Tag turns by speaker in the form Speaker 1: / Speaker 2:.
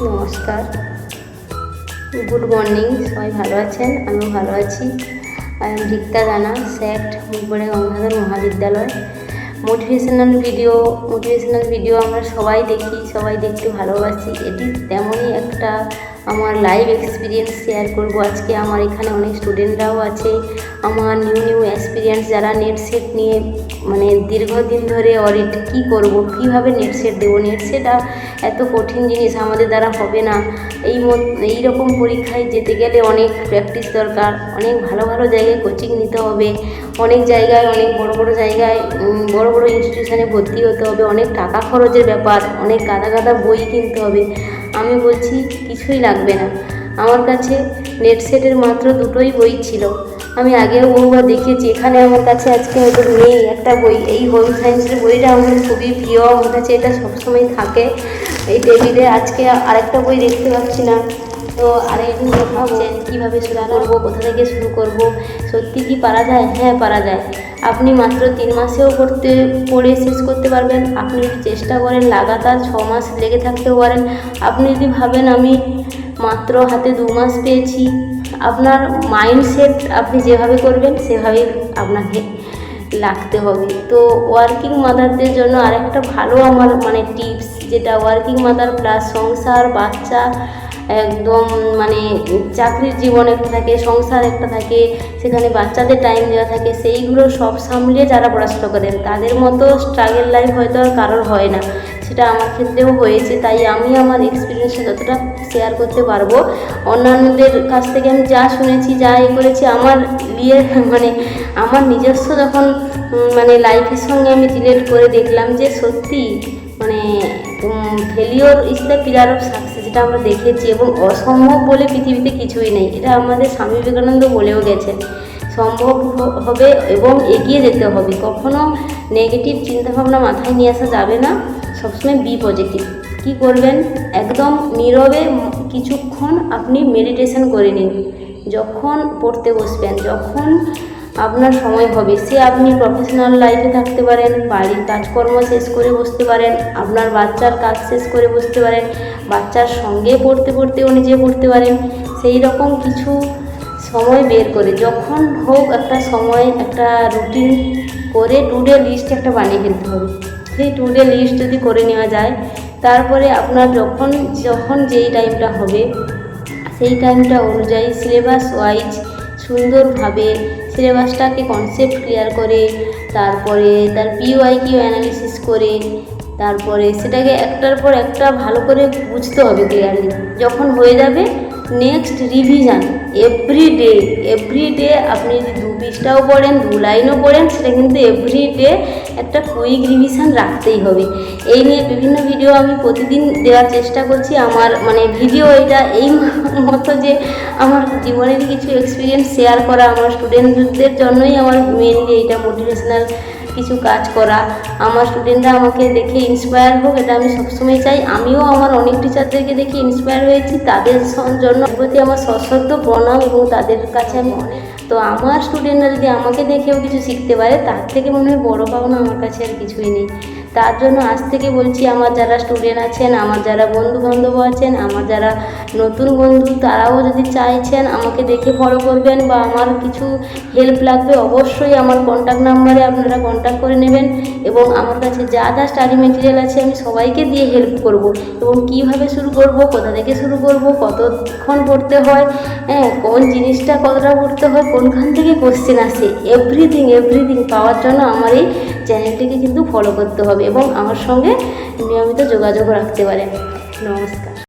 Speaker 1: নমস্কার, good morning. সবাই ভালো আছেন? আমিও ভালো আছি। আই এম রিক্তা রানা, স্যাট, মুখবড়ে গঙ্গাধর মহাবিদ্যালয়। মোটিভেশনাল ভিডিও আমরা সবাই দেখি, সবাই দেখতে ভালোবাসি। এটি তেমনই একটা আমার লাইভ এক্সপিরিয়েন্স শেয়ার করব আজকে। আমার এখানে অনেক স্টুডেন্টরাও আছে, আমার নিউ এক্সপিরিয়েন্স, যারা নেট সেট নিয়ে মানে দীর্ঘদিন ধরে অডিট কী করব, কীভাবে নেট সেট দেবো। নেট সেট এত কঠিন জিনিস, আমাদের দ্বারা হবে না। এই রকম পরীক্ষায় যেতে গেলে অনেক প্র্যাকটিস দরকার, অনেক ভালো ভালো জায়গায় কোচিং নিতে হবে, অনেক জায়গায়, অনেক বড় জায়গায়, বড় ইনস্টিটিউশনে ভর্তি হতে হবে, অনেক টাকা খরচের ব্যাপার, অনেক গাদা বই কিনতে হবে। আমি বলছি কিছুই লাগবে না। আমার কাছে নেট সেটের মাত্র দুটোই বই ছিল। আমি আগেও বহুবার দেখেছি। এখানে আমার কাছে আজকে হয়তো নেই একটা বই, এই হোম সায়েন্সের বইটা আমার খুবই প্রিয়, আমার কাছে এটা সবসময় থাকে এই টেবিলে। আজকে আরেকটা বই দেখতে পাচ্ছি না, তো আরেকদিন ভাবছেন কীভাবে শুরু করবো, কোথা থেকে শুরু করব। সত্যি কি পারা যায়? হ্যাঁ, পারা যায়। আপনি মাত্র 3 মাসেও পড়ে শেষ করতে পারবেন। আপনি যদি চেষ্টা করেন লাগাতার 6 মাস লেগে থাকতেও পারেন। আপনি যদি ভাবেন আমি মাত্র হাতে 2 মাস পেয়েছি, আপনার মাইন্ডসেট আপনি যেভাবে করবেন সেভাবেই আপনাকে লাগতে হবে। তো ওয়ার্কিং মাদারদের জন্য আরেকটা ভালো আমার টিপস, যেটা ওয়ার্কিং মাদার প্লাস সংসার, বাচ্চা, একদম চাকরির জীবন একটা থাকে, সংসার একটা থাকে, সেখানে বাচ্চাদের টাইম দেওয়া থাকে, সেইগুলো সব সামলিয়ে যারা পড়াশোনা করেন তাদের মতো স্ট্রাগল লাইফ হয়তো আর কারোর হয় না। সেটা আমার ক্ষেত্রেও হয়েছে, তাই আমি আমার এক্সপিরিয়েন্সে যতটা শেয়ার করতে পারবো। অন্যান্যদের কাছ থেকে আমি যা শুনেছি, যা করেছি, আমার আমার নিজস্ব যখন লাইফের সঙ্গে আমি রিলেট করে দেখলাম যে সত্যি failure is the pillar of success, যেটা আমরা দেখেছি। এবং অসম্ভব বলে পৃথিবীতে কিছুই নেই, এটা আমাদের স্বামী বিবেকানন্দ বলেও গেছেন। সম্ভব হবে এবং এগিয়ে যেতে হবে। কখনো নেগেটিভ চিন্তাভাবনা মাথায় নিয়ে আসা যাবে না, সবসময় বি পজিটিভ। কী করবেন? একদম নীরবে কিছুক্ষণ আপনি মেডিটেশন করে নিন। যখন পড়তে বসবেন, যখন আপনার সময় হবে, সে আপনি প্রফেশনাল লাইফে থাকতে পারেন, বাড়ির কাজকর্ম শেষ করে বসতে পারেন, আপনার বাচ্চার কাজ শেষ করে বসতে পারেন, বাচ্চার সঙ্গে পড়তেও নিজে পড়তে পারেন। সেই রকম কিছু সময় বের করে যখন হোক একটা সময়, একটা রুটিন করে টু ডে লিস্ট একটা বানিয়ে ফেলতে হবে। সেই টু ডে লিস্ট যদি করে নেওয়া যায়, তারপরে আপনার যখন যেই টাইমটা হবে সেই টাইমটা অনুযায়ী সিলেবাস ওয়াইজ সুন্দরভাবে সিলেবাসটাকে কনসেপ্ট ক্লিয়ার করে, তারপরে তার PYQ অ্যানালিসিস করে, তারপরে সেটাকে একটার পর একটা ভালো করে বুঝতে হবে ক্লিয়ারলি। যখন হয়ে যাবে, নেক্সট রিভিশন এভরিডে আপনি যদি 2 পৃষ্ঠাও পড়েন, 2 লাইনও পড়েন, সেটা কিন্তু এভরিডে একটা কুইক রিভিশন রাখতেই হবে। এই নিয়ে বিভিন্ন ভিডিও আমি প্রতিদিন দেওয়ার চেষ্টা করছি। আমার ভিডিও এটা এই মতো যে আমার জীবনের কিছু এক্সপিরিয়েন্স শেয়ার করা, আমার স্টুডেন্টদের জন্যই আমার মেনলি এইটা মোটিভেশনাল কিছু কাজ করা। আমার স্টুডেন্টরা আমাকে দেখে ইন্সপায়ার হোক, এটা আমি সবসময় চাই। আমিও আমার অনেক টিচারদেরকে দেখে ইন্সপায়ার হয়েছি, তাদের জন্য প্রতি আমার সশ্রদ্ধ প্রণাম, এবং তাদের কাছে আমি তো আমার স্টুডেন্টরা যদি আমাকে দেখেও কিছু শিখতে পারে, তার থেকে মনে হয় বড় পাওনা আমার কাছে আর কিছুই নেই। তার জন্য আজ থেকে বলছি, আমার যারা স্টুডেন্ট আছেন, আমার যারা বন্ধুবান্ধব আছেন, আমার যারা নতুন বন্ধু, তারাও যদি চাইছেন আমাকে দেখে ফলো করবেন বা আমার কিছু হেল্প লাগবে, অবশ্যই আমার কন্ট্যাক্ট নাম্বারে আপনারা কন্ট্যাক্ট করে নেবেন। এবং আমার কাছে যা স্টাডি মেটেরিয়াল আছে আমি সবাইকে দিয়ে হেল্প করব। এবং কীভাবে শুরু করব, কোথা থেকে শুরু করব, কতক্ষণ পড়তে হয়, কোন জিনিসটা কতটা পড়তে হয়, কোনখান থেকে কোশ্চেন আসে, এভরিথিং পাওয়ার জন্য আমার এই চ্যানেলটিকে কিন্তু ফলো করতে হবে এবং আমার সঙ্গে নিয়মিত যোগাযোগ রাখতে পারেন। নমস্কার।